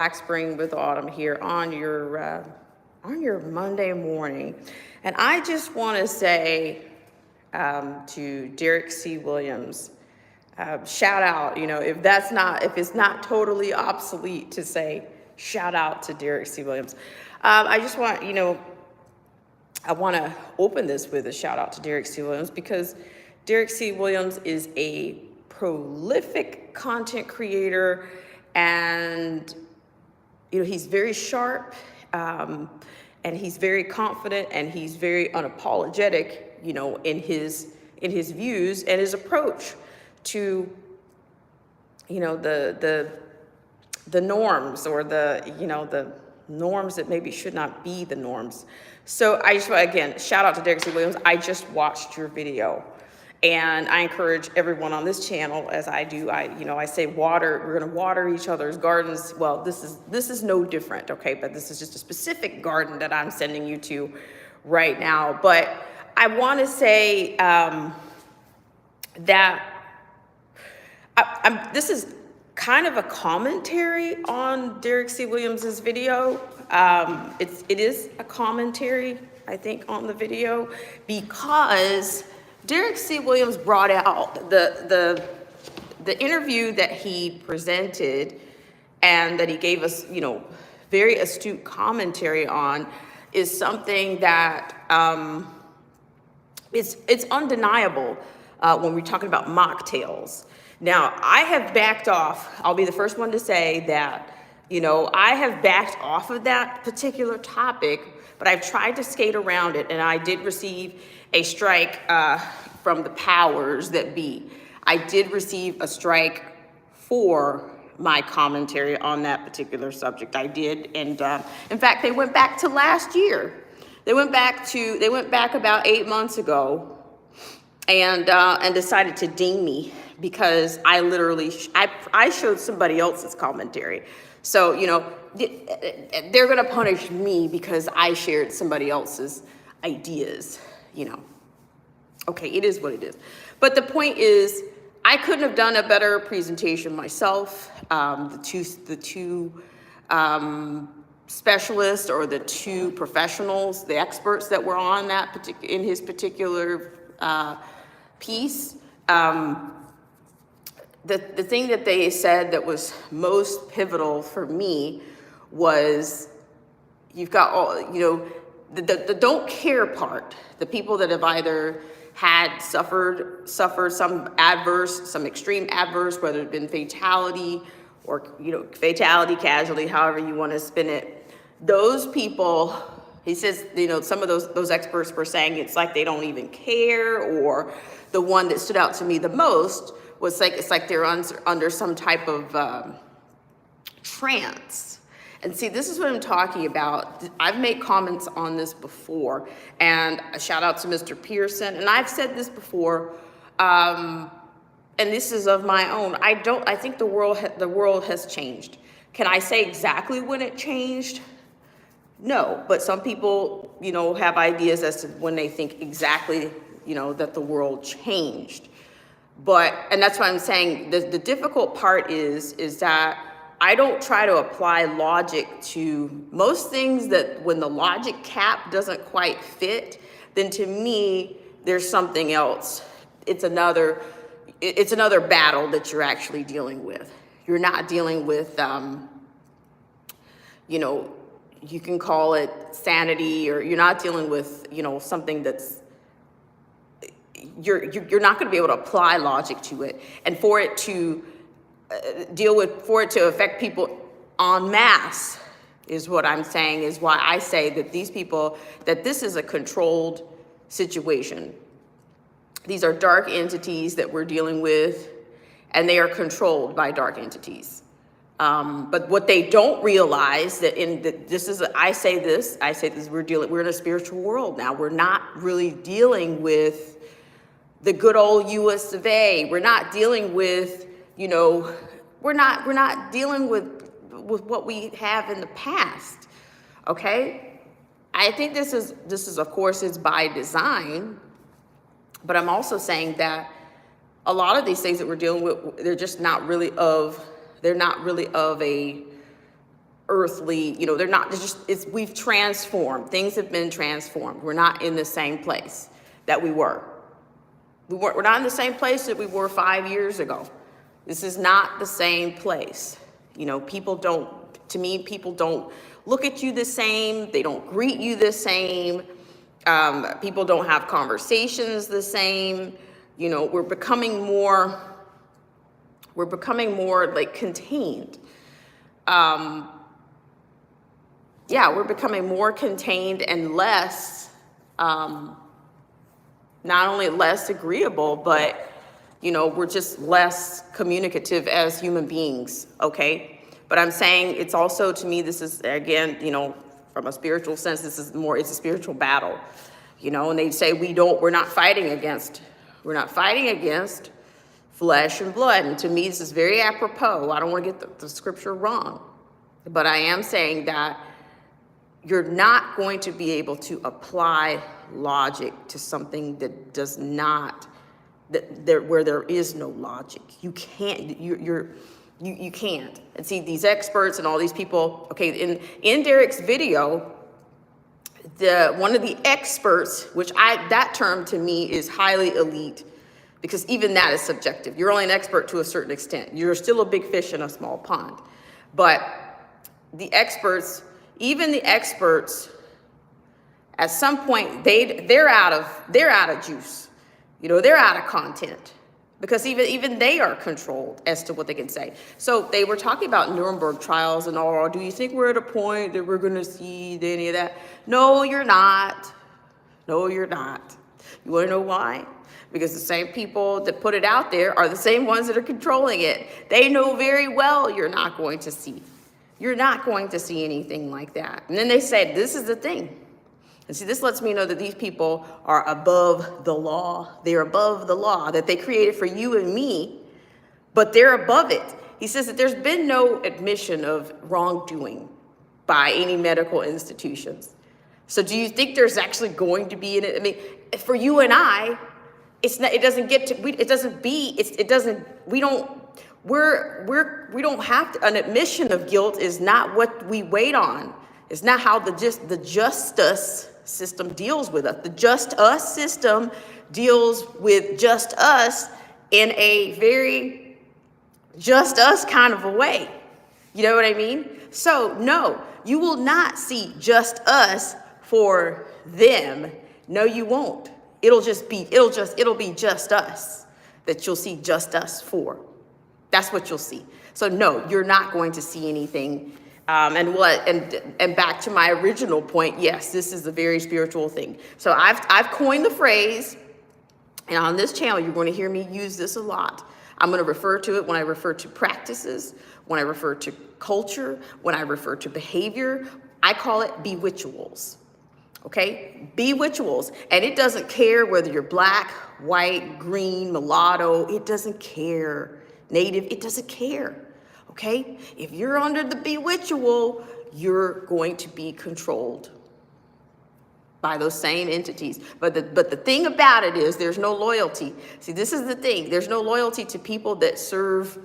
Black Spring with Autumn here on your Monday morning, and I just want to say to Derek C. Williams, shout out. If it's not totally obsolete to say shout out to Derek C. Williams. I just want I want to open this with a shout out to Derek C. Williams because Derek C. Williams is a prolific content creator, and he's very sharp, and he's very confident, and he's very unapologetic, in his views and his approach to, the norms, or the norms that maybe should not be the norms. So I just want, again, shout out to Derek C. Williams. I just watched your video. And I encourage everyone on this channel, as I do, I say we're gonna water each other's gardens. Well, this is no different, okay? But this is just a specific garden that I'm sending you to right now. But I wanna say that this is kind of a commentary on Derek C. Williams's video. It is a commentary, I think, on the video, because Derek C. Williams brought out the interview that he presented and that he gave us, very astute commentary on, is something that it's undeniable when we're talking about mocktails. Now, I have backed off. I'll be the first one to say that, I have backed off of that particular topic, but I've tried to skate around it, and I did receive a strike from the powers that be. I did receive a strike for my commentary on that particular subject. I did, and in fact, they went back to last year. They went back about 8 months ago, and decided to ding me because I literally I showed somebody else's commentary. So they're gonna punish me because I shared somebody else's ideas. Okay, it is what it is. But the point is, I couldn't have done a better presentation myself. The two specialists, or the two professionals, the experts that were on that in his particular piece, the thing that they said that was most pivotal for me was, you've got all, the don't care part, the people that have either had suffered some extreme adverse, whether it's been fatality or, fatality, casualty, however you want to spin it. Those people, he says, some of those experts were saying it's like they don't even care, or the one that stood out to me the most was like, it's like they're under some type of trance. And see, this is what I'm talking about. I've made comments on this before, and a shout out to Mr. Pearson. And I've said this before, and this is of my own. I think the world has changed. Can I say exactly when it changed? No, but some people, have ideas as to when they think exactly, that the world changed. And that's why I'm saying the difficult part is that I don't try to apply logic to most things. That when the logic cap doesn't quite fit, then to me, there's something else. It's another battle that you're actually dealing with. You're not dealing with, you can call it sanity, or you're not dealing with, something that's, you're not going to be able to apply logic to it, and for it to affect people en masse is what I'm saying, is why I say that this is a controlled situation. These are dark entities that we're dealing with, and they are controlled by dark entities. But what they don't realize that I say this, we're in a spiritual world now. We're not really dealing with the good old US of A. We're not dealing with, we're not dealing with what we have in the past. Okay? I think this is of course, it's by design, but I'm also saying that a lot of these things that we're dealing with, they're not really of a earthly, they're not, we've transformed. Things have been transformed. We're not in the same place that we were. We're not in the same place that we were 5 years ago. This is not the same place. People don't look at you the same. They don't greet you the same. People don't have conversations the same. We're becoming more like contained. We're becoming more contained and less, not only less agreeable, but, we're just less communicative as human beings, okay? But I'm saying it's also, to me, this is, again, from a spiritual sense, it's a spiritual battle, and they say we're not fighting against flesh and blood. And to me, this is very apropos. I don't want to get the scripture wrong, but I am saying that you're not going to be able to apply logic to something that does not, where there is no logic. You can't, you can't. And see, these experts and all these people, okay, in Derek's video, one of the experts, that term to me is highly elite, because even that is subjective. You're only an expert to a certain extent. You're still a big fish in a small pond. But even the experts, at some point, they're out of juice. They're out of content, because even they are controlled as to what they can say. So they were talking about Nuremberg trials and all. Do you think we're at a point that we're going to see any of that? No, you're not. No, you're not. You want to know why? Because the same people that put it out there are the same ones that are controlling it. They know very well you're not going to see. You're not going to see anything like that. And then they said, this is the thing. And see, this lets me know that these people are above the law. They're above the law that they created for you and me, but they're above it. He says that there's been no admission of wrongdoing by any medical institutions. So do you think there's actually going to be for you and I, we don't have to, an admission of guilt is not what we wait on. It's not how the justice system deals with us. The just us system deals with just us in a very just us kind of a way. You know what I mean? So no, you will not see just us for them. No, you won't. It'll be just us that you'll see just us for. That's what you'll see. So no, you're not going to see anything. And back to my original point, yes, this is a very spiritual thing. So I've coined the phrase, and on this channel, you're going to hear me use this a lot. I'm going to refer to it when I refer to practices, when I refer to culture, when I refer to behavior. I call it bewitchuals. Okay? Bewitchuals. And it doesn't care whether you're black, white, green, mulatto. It doesn't care. Native, it doesn't care. Okay? If you're under the bewitchual, you're going to be controlled by those same entities. But the thing about it is there's no loyalty. See, this is the thing. There's no loyalty to people that serve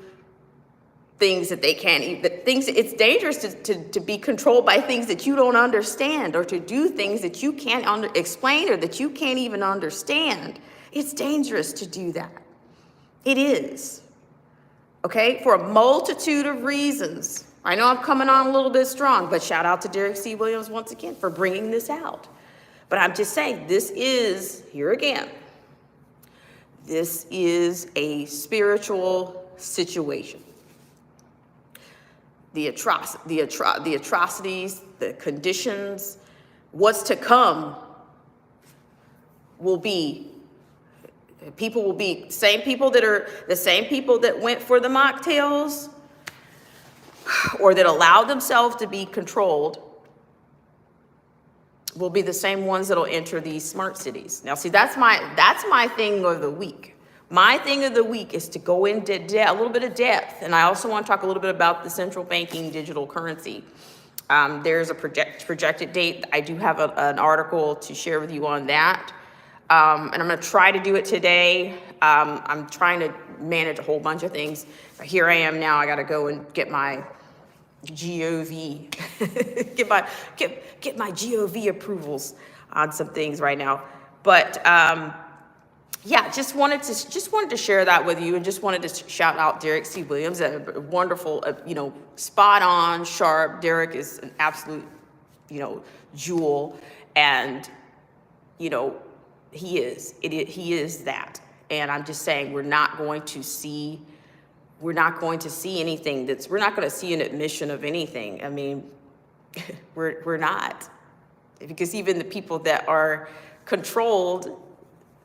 things that they can't even, it's dangerous to be controlled by things that you don't understand, or to do things that you can't explain, or that you can't even understand. It's dangerous to do that. It is. Okay, for a multitude of reasons. I know I'm coming on a little bit strong, but shout out to Derek C. Williams once again for bringing this out. But I'm just saying, this is, here again, this is a spiritual situation. The atrocities, the conditions, what's to come will be, people will be the same people that went for the mocktails or that allowed themselves to be controlled will be the same ones that'll enter these smart cities. Now, see, that's my thing of the week. My thing of the week is to go into a little bit of depth, and I also want to talk a little bit about the central banking digital currency. There's a projected date. I do have an article to share with you on that, and I'm going to try to do it today. I'm trying to manage a whole bunch of things. Here I am now. I got to go and get my GOV, get my GOV approvals on some things right now. But yeah, just wanted to share that with you, and just wanted to shout out Derek C. Williams, a wonderful, spot on, sharp. Derek is an absolute, jewel, and he is that. And I'm just saying, we're not going to see anything we're not going to see an admission of anything. I mean, we're not, because even the people that are controlled,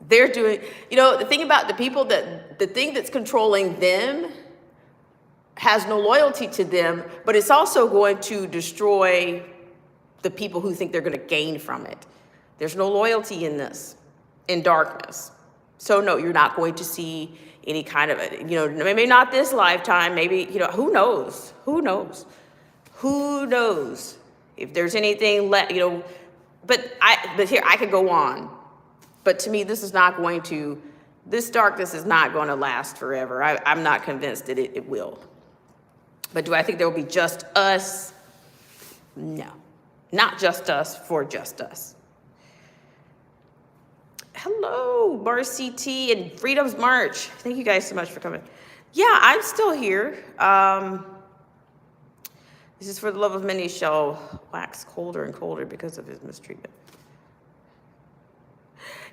they're doing, the thing about the people the thing that's controlling them has no loyalty to them, but it's also going to destroy the people who think they're going to gain from it. There's no loyalty in darkness. So no, you're not going to see any kind of, maybe not this lifetime, maybe, who knows if there's anything left, but here, I could go on, but to me, this darkness is not going to last forever. I'm not convinced that it will. But do I think there will be just us? No, not just us for just us. Hello, Marcy T and Freedom's March. Thank you guys so much for coming. Yeah, I'm still here. This is for the love of many shall wax colder and colder because of his mistreatment.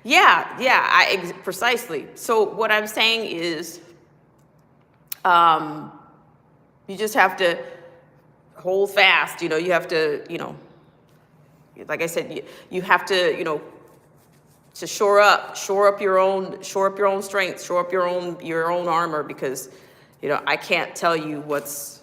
Yeah, precisely. So what I'm saying is, you just have to hold fast. You have to, like I said, you have to, to shore up your own strength, shore up your own armor, because I can't tell you what's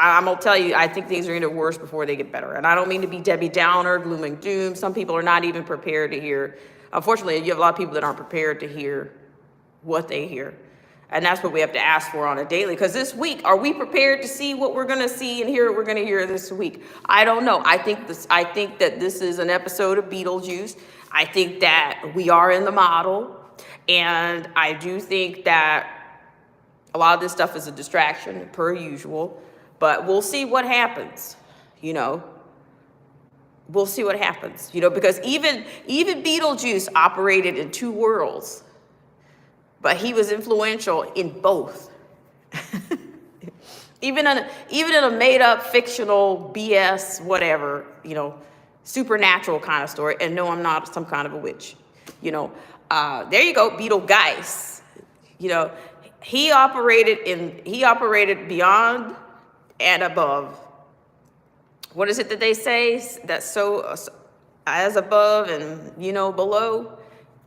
I'm gonna tell you, I think things are gonna get worse before they get better. And I don't mean to be Debbie Downer, gloom and doom. Some people are not even prepared to hear. Unfortunately, you have a lot of people that aren't prepared to hear what they hear. And that's what we have to ask for on a daily. Because this week, are we prepared to see what we're going to see and hear what we're going to hear this week? I don't know. I think that this is an episode of Beetlejuice. I think that we are in the model. And I do think that a lot of this stuff is a distraction, per usual. But we'll see what happens, We'll see what happens, because even Beetlejuice operated in two worlds. But he was influential in both. even in a made up fictional BS, whatever, supernatural kind of story. And no, I'm not some kind of a witch. There you go, Beetlegeist. He operated beyond and above. What is it that they say? That's so as above and below.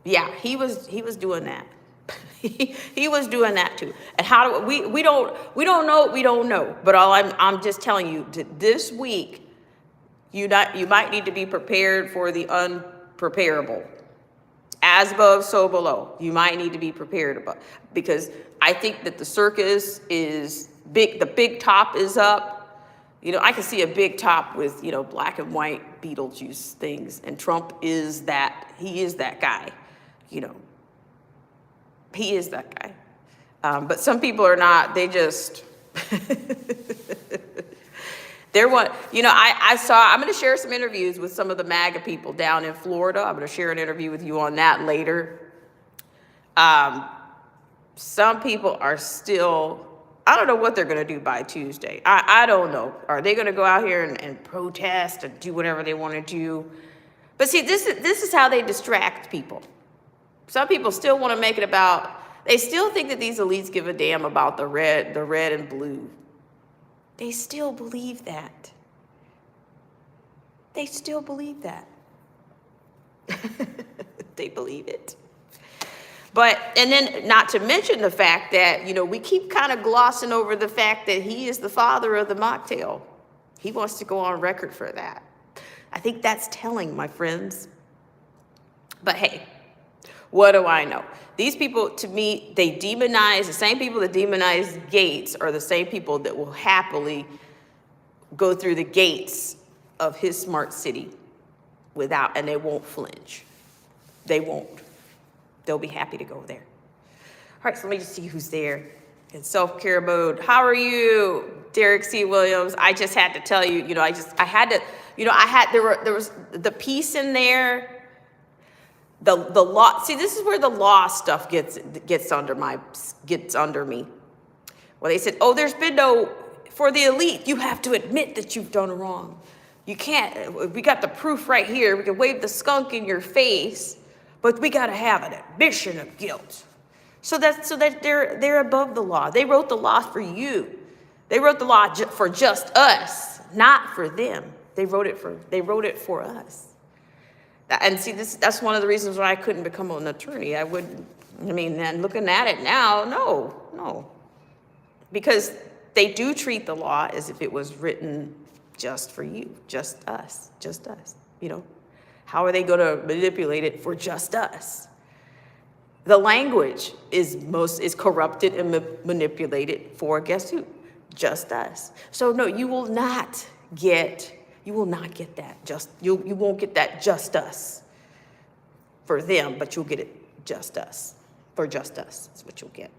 Yeah, he was doing that. He was doing that too. And how do we don't know what we don't know. But I'm just telling you, this week you might need to be prepared for the unpreparable. As above, so below. You might need to be prepared about, because I think that the circus is big. The big top is up. I can see a big top with black and white Beetlejuice things, and Trump is that. He is that guy. He is that guy. But some people are not. They just, they're what, I'm going to share some interviews with some of the MAGA people down in Florida. I'm going to share an interview with you on that later. Some people are still, I don't know what they're going to do by Tuesday. I don't know. Are they going to go out here and protest and do whatever they want to do? But see, this is how they distract people. Some people still want to make it about, they still think that these elites give a damn about the red and blue. They still believe that. They still believe that. They believe it. But, and then not to mention the fact that, we keep kind of glossing over the fact that he is the father of the mocktail. He wants to go on record for that. I think that's telling, my friends. But hey, what do I know? These people, to me, they demonize, the same people that demonize Gates are the same people that will happily go through the gates of his smart city and they won't flinch. They won't. They'll be happy to go there. All right, so let me just see who's there. in self-care mode. How are you, Derek C. Williams? I just had to tell you, there was the piece in there, the law. See, this is where the law stuff gets under me. Well, they said, oh, there's been no, for the elite, you have to admit that you've done wrong. You can't, we got the proof right here. We can wave the skunk in your face, but we got to have an admission of guilt. So that they're above the law. They wrote the law for you. They wrote the law for just us, not for them. They wrote it for us. And see, that's one of the reasons why I couldn't become an attorney. And looking at it now, no. Because they do treat the law as if it was written just for you, just us. How are they going to manipulate it for just us? The language is corrupted and manipulated for, guess who? Just us. So no, you will not get that. You won't get that just us for them, but you'll get it just us. For just us is what you'll get.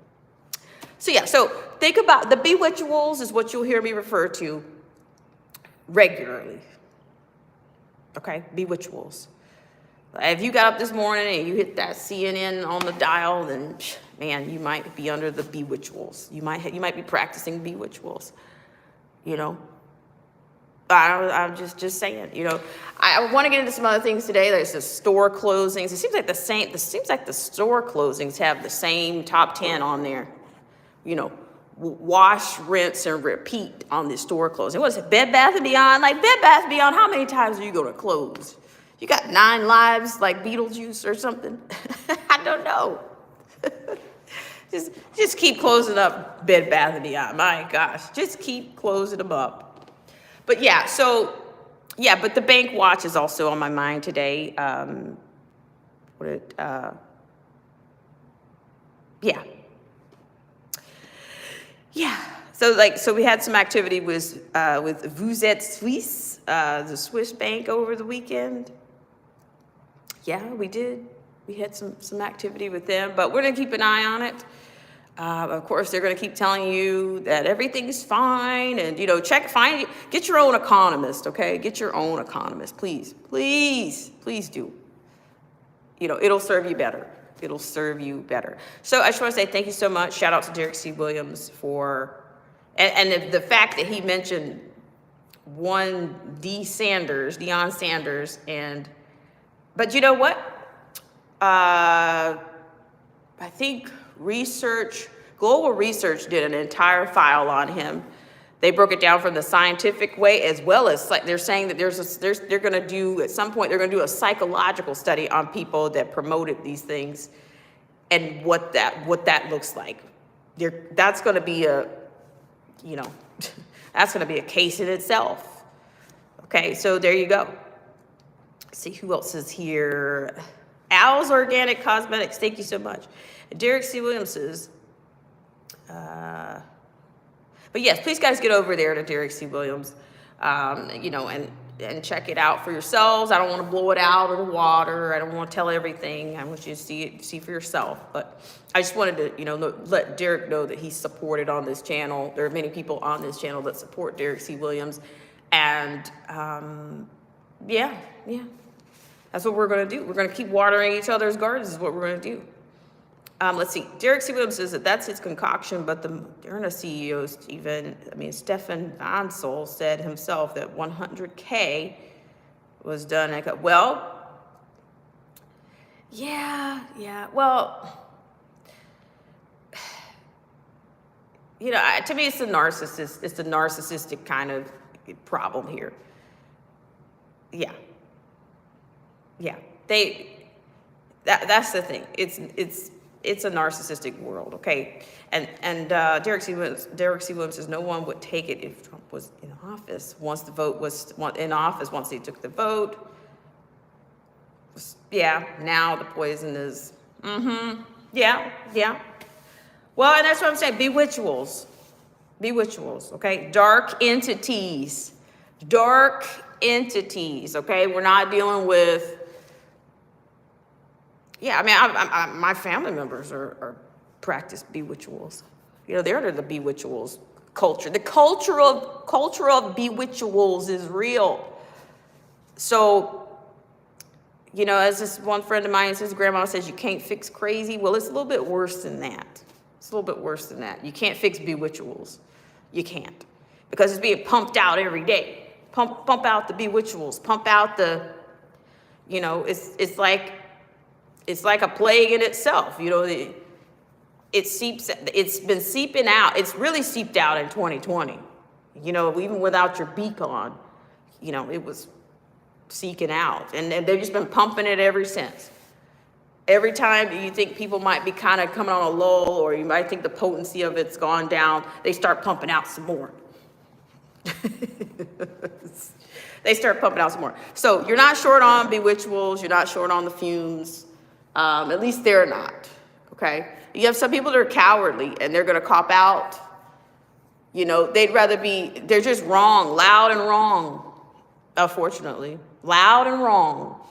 So yeah, so think about the bewitchables is what you'll hear me refer to regularly. Okay, bewitchables. If you got up this morning and you hit that CNN on the dial, then man, you might be under the bewitchables. You might be practicing bewitchables. I'm just saying. I want to get into some other things today. There's the store closings. It seems like the store closings have the same top 10 on there. Wash, rinse, and repeat on the store closing. What is it, Bed Bath & Beyond? Like Bed Bath & Beyond, how many times are you going to close? You got 9 lives like Beetlejuice or something? I don't know. just keep closing up Bed Bath & Beyond. My gosh, just keep closing them up. But yeah, but the bank watch is also on my mind today. Yeah. So we had some activity with Vous êtes Suisse, the Swiss bank over the weekend. Yeah, we did. We had some activity with them, but we're gonna keep an eye on it. Of course, they're gonna keep telling you that everything's fine, and get your own economist, okay? Get your own economist, please do. It'll serve you better. It'll serve you better. So I just want to say thank you so much. Shout out to Derek C. Williams and the fact that he mentioned Deion Sanders, but you know what? I think Global Research did an entire file on him. They broke it down from the scientific way, as well as they're saying that they're going to do, at some point, they're going to do a psychological study on people that promoted these things and what that looks like. That's going to be that's going to be a case in itself. Okay, so there you go. Let's see who else is here. Al's Organic Cosmetics, thank you so much. Derek C. Williams says, but yes, please guys get over there to Derek C. Williams, and check it out for yourselves. I don't want to blow it out of the water. I don't want to tell everything. I want you to see for yourself. But I just wanted to, let Derek know that he's supported on this channel. There are many people on this channel that support Derek C. Williams. And yeah, that's what we're going to do. We're going to keep watering each other's gardens is what we're going to do. Let's see. Derek C. Williams says that's his concoction, but the Moderna CEO, Stefan Bancel said himself that 100K was done. I go, well, yeah. Well, to me, it's a narcissistic kind of problem here. Yeah. That's the thing. It's a narcissistic world, okay? And Derek C. Williams says no one would take it if Trump was in office. Once the vote was in office, once they took the vote, now the poison is, yeah. Well, and that's what I'm saying, bewitchables, okay? Dark entities, okay? We're not dealing with, my family members are practice bewitchables. You know, they're under the bewitchables culture. The culture of bewitchables is real. So, you know, as this one friend of mine, his grandma says, you can't fix crazy. Well, it's a little bit worse than that. It's a little bit worse than that. You can't fix bewitchables. You can't. Because it's being pumped out every day. Pump out the bewitchables. Pump out the, you know, it's like a plague in itself. You know, it's been seeping out. It's really seeped out in 2020. You know, even without your beak on, you know, it was seeking out. And they've just been pumping it ever since. Every time you think people might be kind of coming on a lull, or you might think the potency of it's gone down, they start pumping out some more. They start pumping out some more. So you're not short on bewitchables. You're not short on the fumes. At least they're not. Okay. You have some people that are cowardly and they're going to cop out. You know, they're just wrong, loud and wrong. Unfortunately, loud and wrong.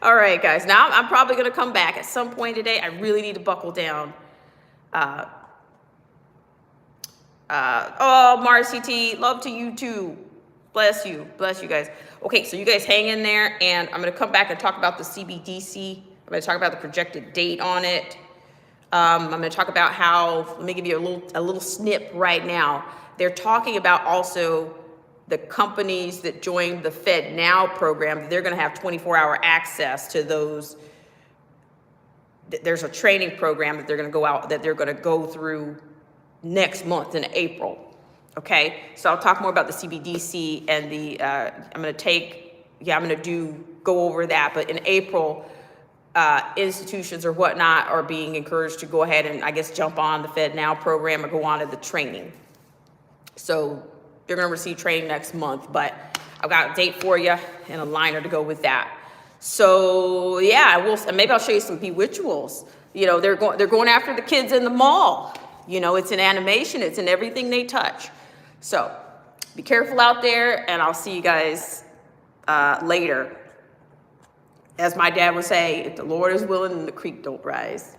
All right, guys. Now I'm probably going to come back at some point today. I really need to buckle down. Oh, Marcy T, love to you too. Bless you guys. Okay, so you guys hang in there, and I'm going to come back and talk about the CBDC. I'm going to talk about the projected date on it. I'm going to talk about how, let me give you a little snip right now. They're talking about also the companies that joined the FedNow program. They're going to have 24-hour access to those. There's a training program that they're going to go through next month in April. Okay, so I'll talk more about the CBDC and go over that. But in April, institutions or whatnot are being encouraged to go ahead and, I guess, jump on the FedNow program or go on to the training. So they're going to receive training next month, but I've got a date for you and a liner to go with that. So yeah, maybe I'll show you some bewitchables. You know, they're going after the kids in the mall. You know, it's in animation, it's in everything they touch. So be careful out there, and I'll see you guys later. As my dad would say, if the Lord is willing, the creek don't rise.